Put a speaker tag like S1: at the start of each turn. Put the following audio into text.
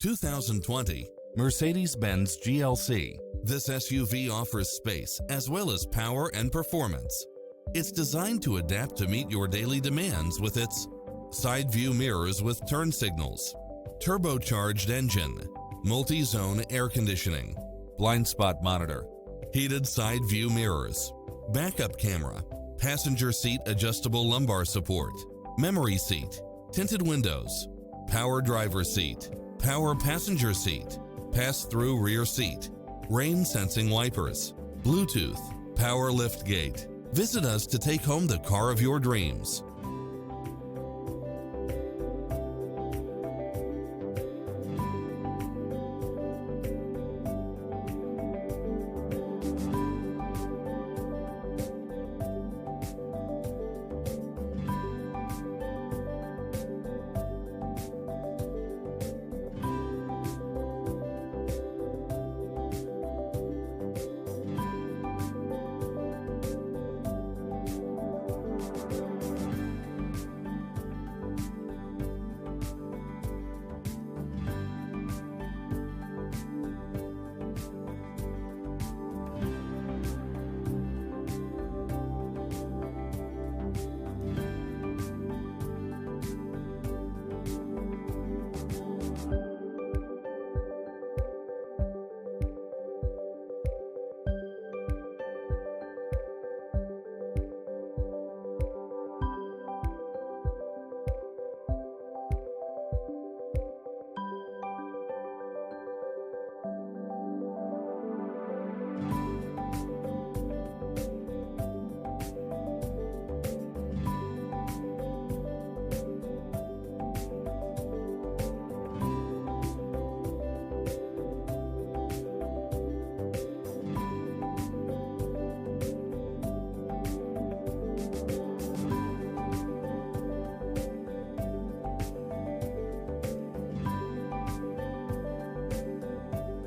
S1: 2020 Mercedes-Benz GLC. This SUV offers space as well as power and performance. It's designed to adapt to meet your daily demands with its side view mirrors with turn signals, turbocharged engine, multi-zone air conditioning, blind spot monitor, heated side view mirrors, backup camera, passenger seat adjustable lumbar support, memory seat, tinted windows, power driver seat, power passenger seat, pass-through rear seat, rain sensing wipers, Bluetooth, power liftgate. Visit us to take home the car of your dreams.